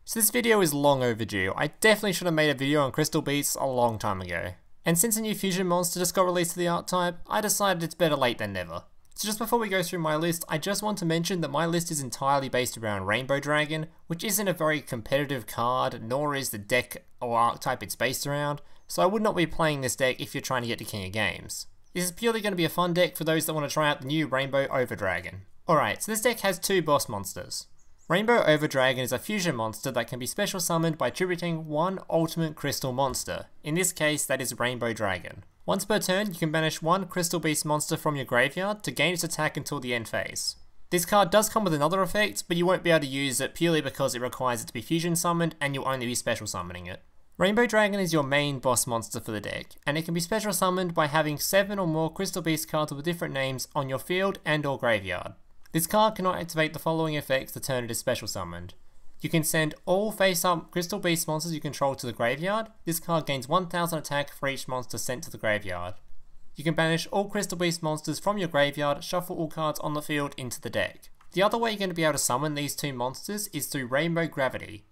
So this video is long overdue. I definitely should have made a video on Crystal Beasts a long time ago. And since a new fusion monster just got released to the archetype, I decided it's better late than never. So just before we go through my list, I just want to mention that my list is entirely based around Rainbow Dragon, which isn't a very competitive card, nor is the deck or archetype it's based around, so I would not be playing this deck if you're trying to get to King of Games. This is purely going to be a fun deck for those that want to try out the new Rainbow Overdragon. Alright, so this deck has two boss monsters. Rainbow Overdragon is a fusion monster that can be special summoned by tributing one ultimate crystal monster. In this case, that is Rainbow Dragon. Once per turn, you can banish one Crystal Beast monster from your graveyard to gain its attack until the end phase. This card does come with another effect, but you won't be able to use it purely because it requires it to be fusion summoned and you'll only be special summoning it. Rainbow Dragon is your main boss monster for the deck, and it can be special summoned by having 7 or more Crystal Beast cards with different names on your field and or graveyard. This card cannot activate the following effects the turn it is special summoned. You can send all face-up Crystal Beast monsters you control to the graveyard. This card gains 1000 attack for each monster sent to the graveyard. You can banish all Crystal Beast monsters from your graveyard, shuffle all cards on the field into the deck. The other way you're going to be able to summon these two monsters is through Rainbow Gravity.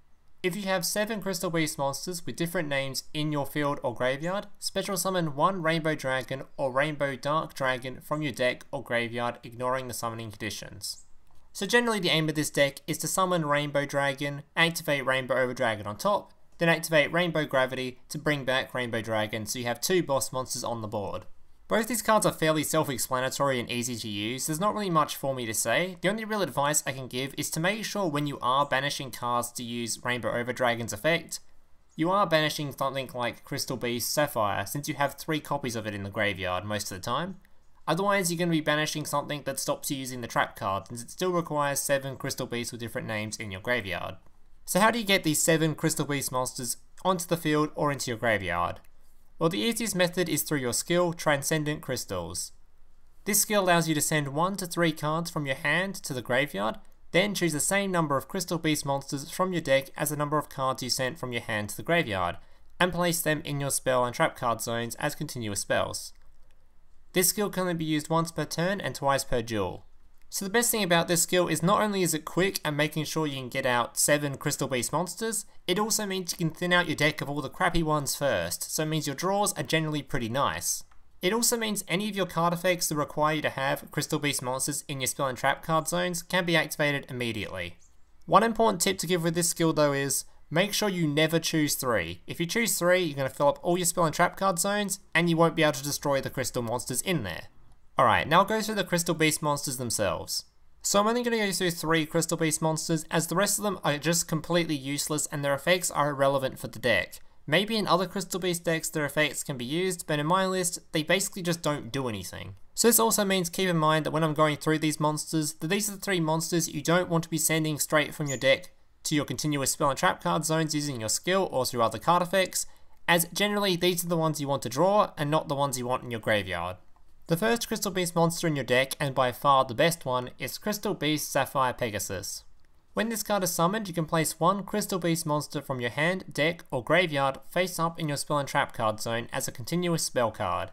If you have 7 Crystal Beast monsters with different names in your field or graveyard, special summon one Rainbow Dragon or Rainbow Dark Dragon from your deck or graveyard, ignoring the summoning conditions. So generally the aim of this deck is to summon Rainbow Dragon, activate Rainbow Overdragon on top, then activate Rainbow Gravity to bring back Rainbow Dragon so you have 2 boss monsters on the board. Both these cards are fairly self-explanatory and easy to use. There's not really much for me to say. The only real advice I can give is to make sure when you are banishing cards to use Rainbow Overdragon's effect, you are banishing something like Crystal Beast Sapphire, since you have 3 copies of it in the graveyard most of the time. Otherwise you're going to be banishing something that stops you using the trap card, since it still requires 7 Crystal Beasts with different names in your graveyard. So how do you get these 7 Crystal Beast monsters onto the field or into your graveyard? Well, the easiest method is through your skill, Transcendent Crystals. This skill allows you to send 1 to 3 cards from your hand to the graveyard, then choose the same number of Crystal Beast monsters from your deck as the number of cards you sent from your hand to the graveyard, and place them in your spell and trap card zones as continuous spells. This skill can only be used once per turn and twice per duel. So the best thing about this skill is not only is it quick and making sure you can get out 7 Crystal Beast monsters, it also means you can thin out your deck of all the crappy ones first, so it means your draws are generally pretty nice. It also means any of your card effects that require you to have Crystal Beast monsters in your spell and trap card zones can be activated immediately. One important tip to give with this skill though is, make sure you never choose 3. If you choose 3, you're going to fill up all your spell and trap card zones, and you won't be able to destroy the crystal monsters in there. Alright, now I'll go through the Crystal Beast monsters themselves. So I'm only going to go through 3 Crystal Beast monsters, as the rest of them are just completely useless and their effects are irrelevant for the deck. Maybe in other Crystal Beast decks their effects can be used, but in my list, they basically just don't do anything. So this also means keep in mind that when I'm going through these monsters, that these are the 3 monsters you don't want to be sending straight from your deck to your continuous spell and trap card zones using your skill or through other card effects, as generally these are the ones you want to draw and not the ones you want in your graveyard. The first Crystal Beast monster in your deck, and by far the best one, is Crystal Beast Sapphire Pegasus. When this card is summoned, you can place 1 Crystal Beast monster from your hand, deck, or graveyard face up in your spell and trap card zone as a continuous spell card.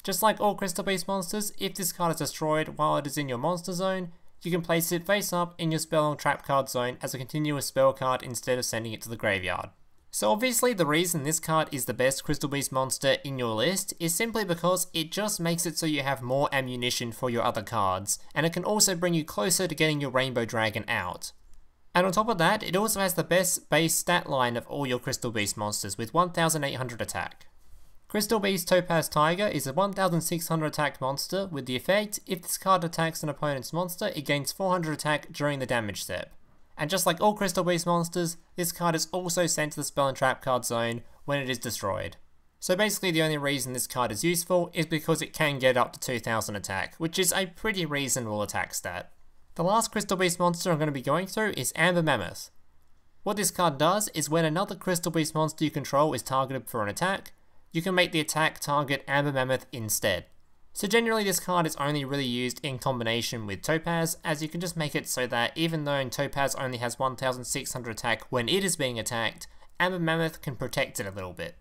Just like all Crystal Beast monsters, if this card is destroyed while it is in your monster zone, you can place it face up in your spell and trap card zone as a continuous spell card instead of sending it to the graveyard. So obviously the reason this card is the best Crystal Beast monster in your list is simply because it just makes it so you have more ammunition for your other cards, and it can also bring you closer to getting your Rainbow Dragon out. And on top of that, it also has the best base stat line of all your Crystal Beast monsters with 1800 attack. Crystal Beast Topaz Tiger is a 1600 attack monster with the effect, if this card attacks an opponent's monster, it gains 400 attack during the damage step. And just like all Crystal Beast monsters, this card is also sent to the spell and trap card zone when it is destroyed. So basically the only reason this card is useful is because it can get up to 2000 attack, which is a pretty reasonable attack stat. The last Crystal Beast monster I'm going to be going through is Amber Mammoth. What this card does is when another Crystal Beast monster you control is targeted for an attack, you can make the attack target Amber Mammoth instead. So generally this card is only really used in combination with Topaz, as you can just make it so that even though Topaz only has 1600 attack when it is being attacked, Amber Mammoth can protect it a little bit.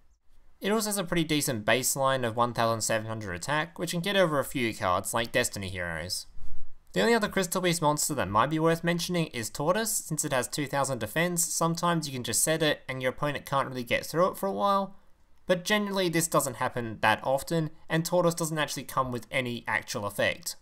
It also has a pretty decent baseline of 1700 attack, which can get over a few cards like Destiny Heroes. The only other Crystal Beast monster that might be worth mentioning is Tortoise. Since it has 2000 defense, sometimes you can just set it and your opponent can't really get through it for a while. But generally this doesn't happen that often, and Tortoise doesn't actually come with any actual effect.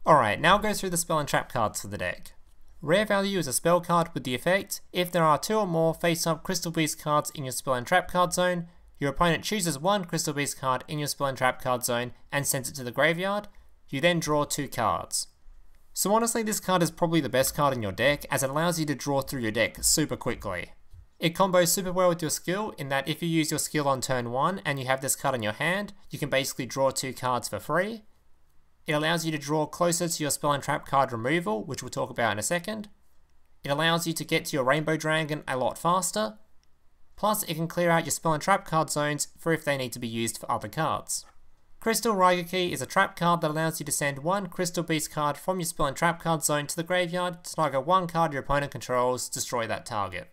Alright, now I'll go through the spell and trap cards for the deck. Rare value is a spell card with the effect: if there are 2 or more face-up Crystal Beast cards in your spell and trap card zone, your opponent chooses 1 Crystal Beast card in your spell and trap card zone and sends it to the graveyard. You then draw 2 cards. So honestly, this card is probably the best card in your deck, as it allows you to draw through your deck super quickly. It combos super well with your skill in that if you use your skill on turn 1 and you have this card in your hand, you can basically draw 2 cards for free. It allows you to draw closer to your spell and trap card removal, which we'll talk about in a second. It allows you to get to your Rainbow Dragon a lot faster. Plus, it can clear out your spell and trap card zones for if they need to be used for other cards. Crystal Raigeki is a trap card that allows you to send 1 Crystal Beast card from your spell and trap card zone to the graveyard to target 1 card your opponent controls, destroy that target.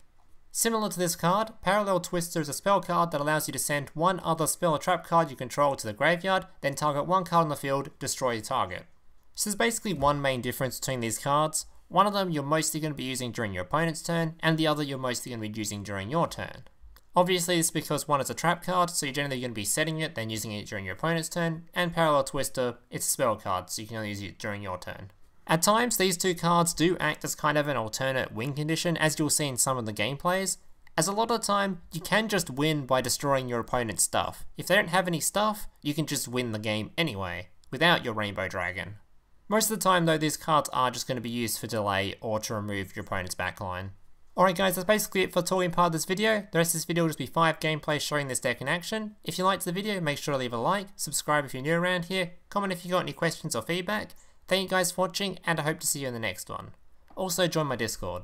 Similar to this card, Parallel Twister is a spell card that allows you to send 1 other spell or trap card you control to the graveyard, then target 1 card on the field, destroy the target. So there's basically one main difference between these cards. One of them you're mostly going to be using during your opponent's turn, and the other you're mostly going to be using during your turn. Obviously this is because one is a trap card, so you're generally going to be setting it, then using it during your opponent's turn, and Parallel Twister, it's a spell card, so you can only use it during your turn. At times, these 2 cards do act as kind of an alternate win condition, as you'll see in some of the gameplays, as a lot of the time, you can just win by destroying your opponent's stuff. If they don't have any stuff, you can just win the game anyway, without your Rainbow Dragon. Most of the time though, these cards are just going to be used for delay or to remove your opponent's backline. Alright guys, that's basically it for the talking part of this video. The rest of this video will just be 5 gameplays showing this deck in action. If you liked the video, make sure to leave a like, subscribe if you're new around here, comment if you got any questions or feedback. Thank you guys for watching, and I hope to see you in the next one. Also join my Discord.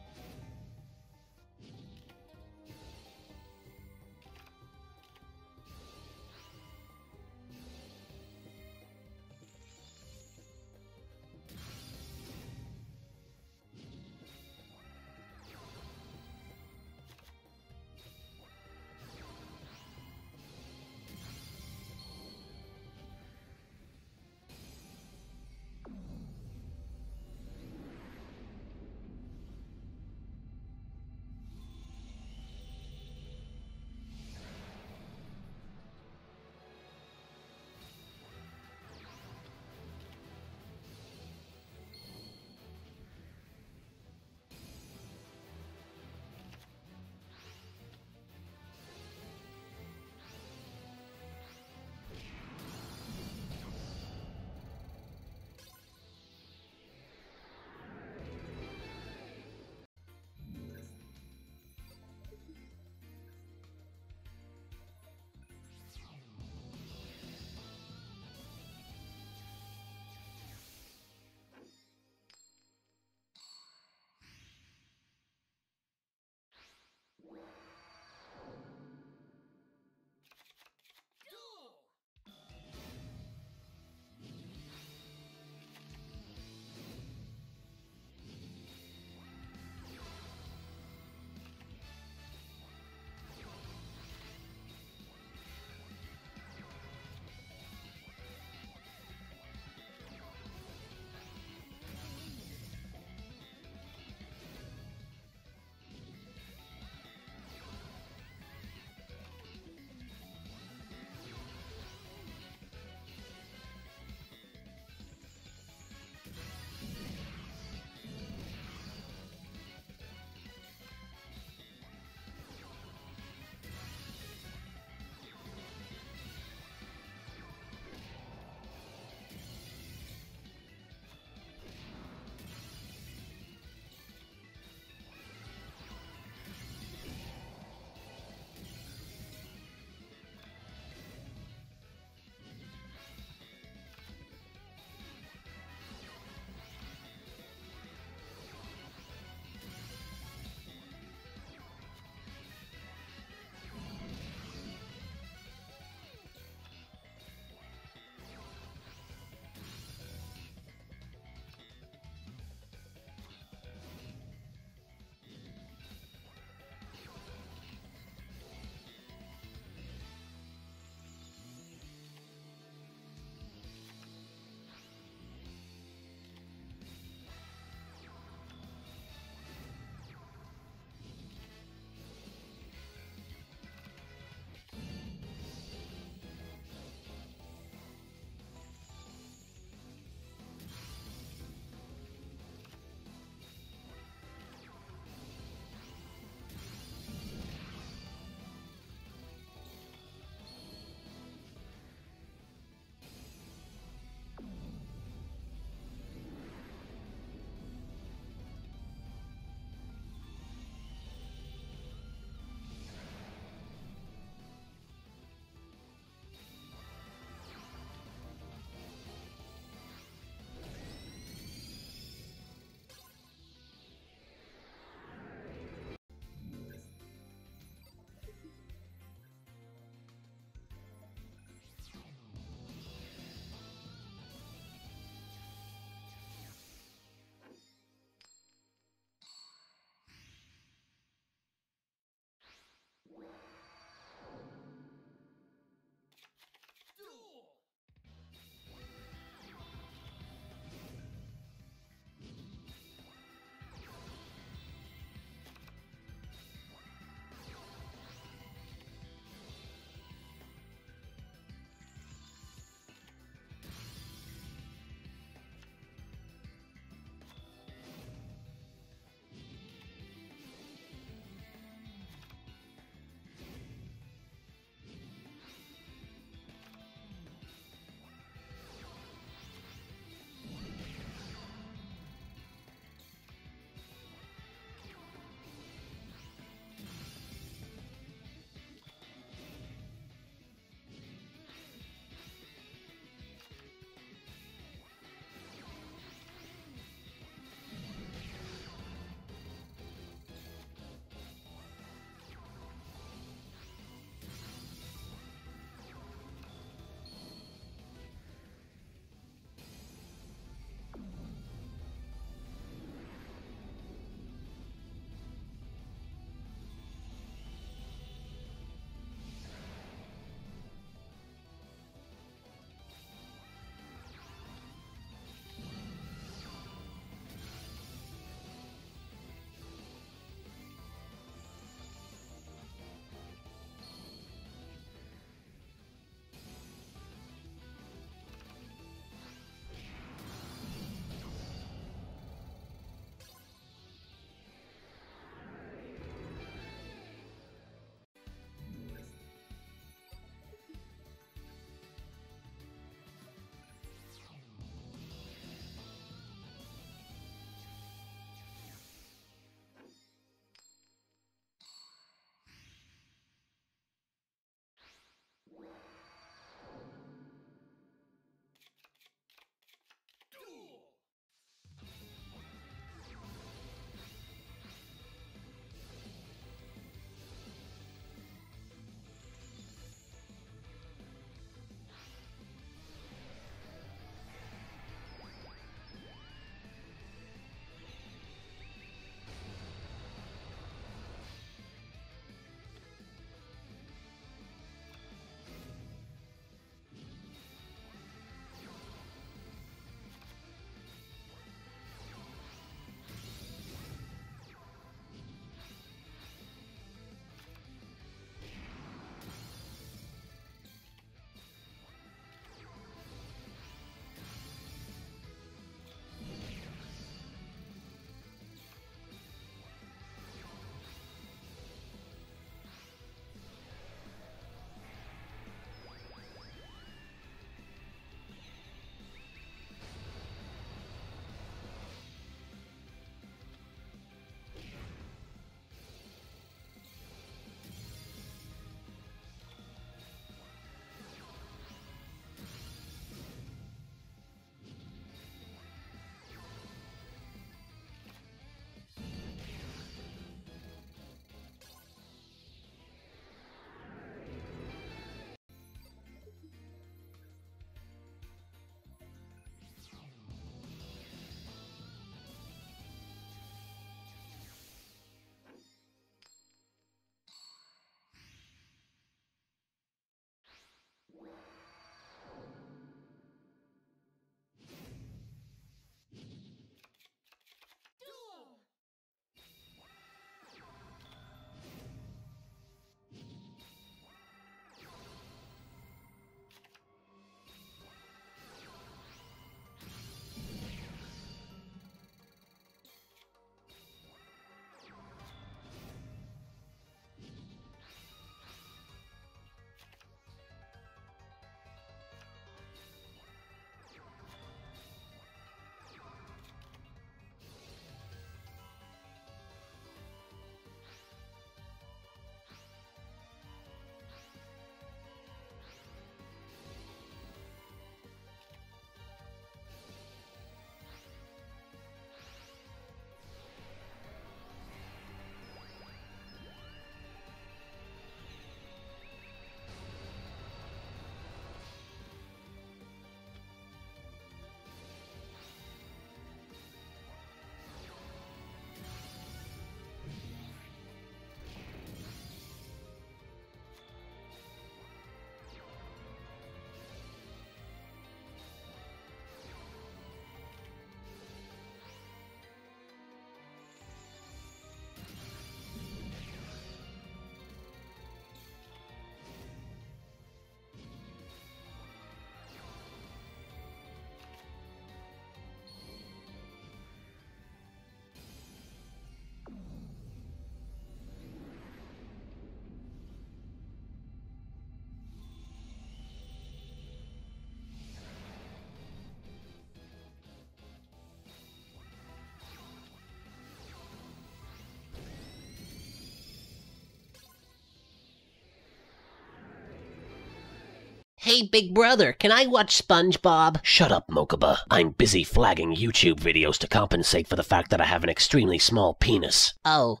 Hey, big brother, can I watch SpongeBob? Shut up, Mokuba. I'm busy flagging YouTube videos to compensate for the fact that I have an extremely small penis. Oh.